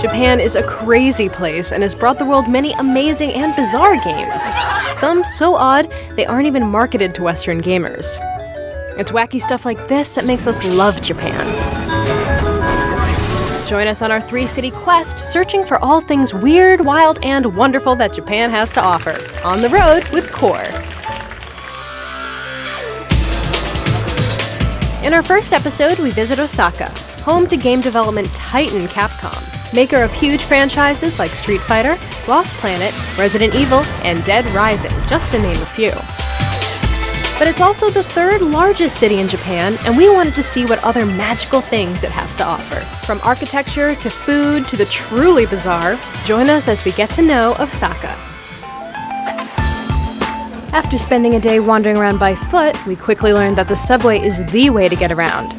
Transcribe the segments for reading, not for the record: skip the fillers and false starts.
Japan is a crazy place and has brought the world many amazing and bizarre games. Some so odd, they aren't even marketed to Western gamers. It's wacky stuff like this that makes us love Japan. Join us on our 3-city quest, searching for all things weird, wild, and wonderful that Japan has to offer. On the road with QORE. In our first episode, we visit Osaka, home to game development titan Capcom, maker of huge franchises like Street Fighter, Lost Planet, Resident Evil, and Dead Rising, just to name a few. But it's also the 3rd largest city in Japan, and we wanted to see what other magical things it has to offer. From architecture to food to the truly bizarre, join us as we get to know Osaka. After spending a day wandering around by foot, we quickly learned that the subway is the way to get around.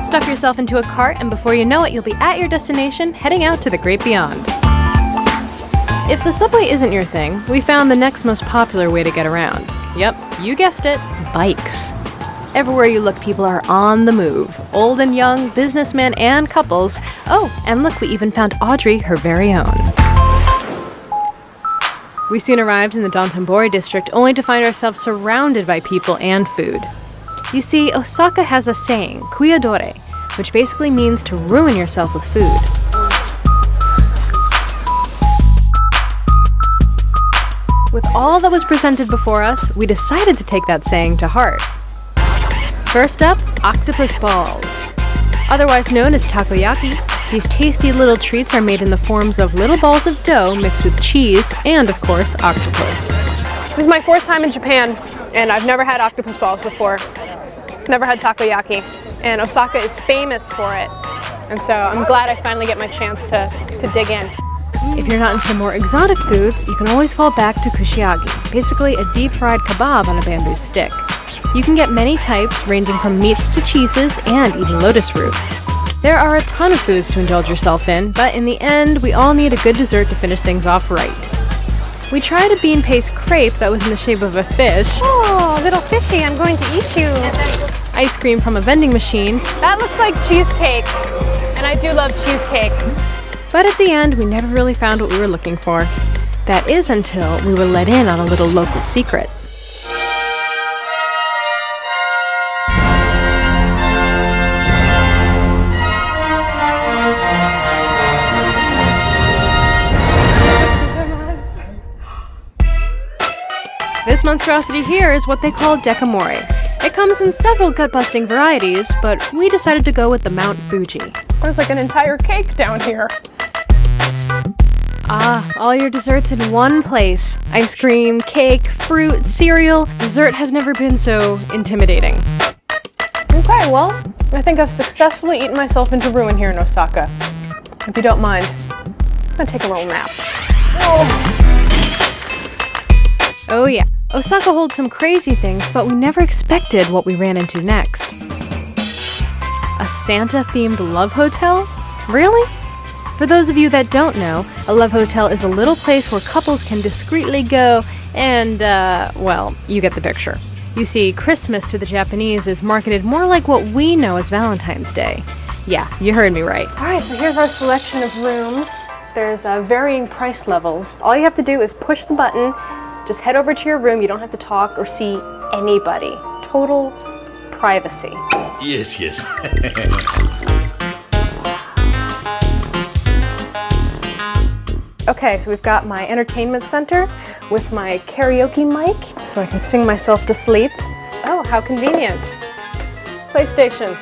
Stuff yourself into a cart, and before you know it, you'll be at your destination, heading out to the great beyond. If the subway isn't your thing, we found the next most popular way to get around. Yep, you guessed it, bikes. Everywhere you look, people are on the move. Old and young, businessmen and couples. Oh, and look, we even found Audrey her very own. We soon arrived in the Dotonbori district, only to find ourselves surrounded by people and food. You see, Osaka has a saying, QORE, which basically means to ruin yourself with food. With all that was presented before us, we decided to take that saying to heart. First up, octopus balls. Otherwise known as takoyaki, these tasty little treats are made in the forms of little balls of dough mixed with cheese and, of course, octopus. This is my 4th time in Japan, and I've never had octopus balls before. Never had takoyaki, and Osaka is famous for it. And so I'm glad I finally get my chance to dig in. If you're not into more exotic foods, you can always fall back to kushiyaki, basically a deep-fried kebab on a bamboo stick. You can get many types, ranging from meats to cheeses and even lotus root. There are a ton of foods to indulge yourself in, but in the end, we all need a good dessert to finish things off right. We tried a bean paste crepe that was in the shape of a fish. Oh, little fishy, I'm going to eat you. Ice cream from a vending machine. That looks like cheesecake, and I do love cheesecake. But at the end, we never really found what we were looking for. That is until we were let in on a little local secret. This monstrosity here is what they call dekamori. It comes in several gut-busting varieties, but we decided to go with the Mount Fuji. There's like an entire cake down here. Ah, all your desserts in one place. Ice cream, cake, fruit, cereal. Dessert has never been so intimidating. Okay, well, I think I've successfully eaten myself into ruin here in Osaka. If you don't mind, I'm gonna take a little nap. Oh yeah, Osaka holds some crazy things, but we never expected what we ran into next. A Santa-themed love hotel? Really? For those of you that don't know, a love hotel is a little place where couples can discreetly go and, well, you get the picture. You see, Christmas to the Japanese is marketed more like what we know as Valentine's Day. Yeah, you heard me right. Alright, so here's our selection of rooms. There's varying price levels. All you have to do is push the button, just head over to your room. You don't have to talk or see anybody. Total privacy. Yes, yes. Okay, so we've got my entertainment center with my karaoke mic, so I can sing myself to sleep. Oh, how convenient. PlayStation.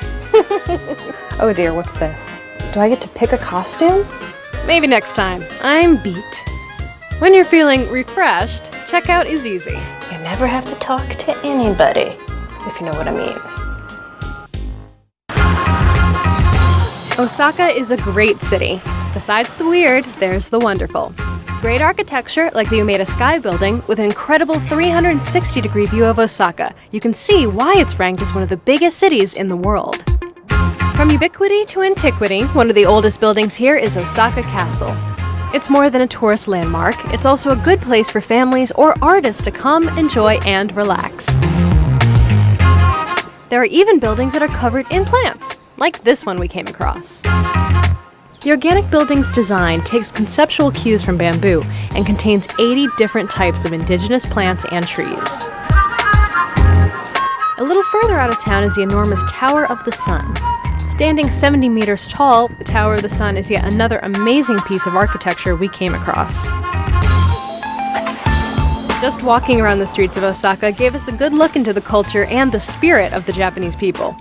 Oh dear, what's this? Do I get to pick a costume? Maybe next time. I'm beat. When you're feeling refreshed, check out is easy. You never have to talk to anybody, if you know what I mean. Osaka is a great city. Besides the weird, there's the wonderful. Great architecture, like the Umeda Sky Building, with an incredible 360-degree view of Osaka. You can see why it's ranked as one of the biggest cities in the world. From ubiquity to antiquity, one of the oldest buildings here is Osaka Castle. It's more than a tourist landmark, it's also a good place for families or artists to come, enjoy, and relax. There are even buildings that are covered in plants, like this one we came across. The organic building's design takes conceptual cues from bamboo and contains 80 different types of indigenous plants and trees. A little further out of town is the enormous Tower of the Sun. Standing 70 meters tall, the Tower of the Sun is yet another amazing piece of architecture we came across. Just walking around the streets of Osaka gave us a good look into the culture and the spirit of the Japanese people.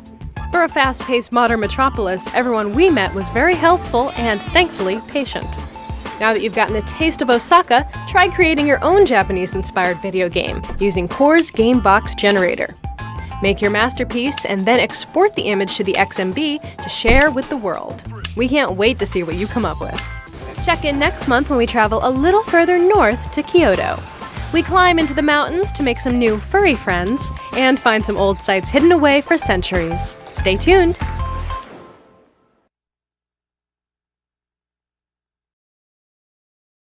For a fast-paced modern metropolis, everyone we met was very helpful and, thankfully, patient. Now that you've gotten a taste of Osaka, try creating your own Japanese-inspired video game using QORE's Game Box Generator. Make your masterpiece and then export the image to the XMB to share with the world. We can't wait to see what you come up with. Check in next month when we travel a little further north to Kyoto. We climb into the mountains to make some new furry friends and find some old sites hidden away for centuries. Stay tuned!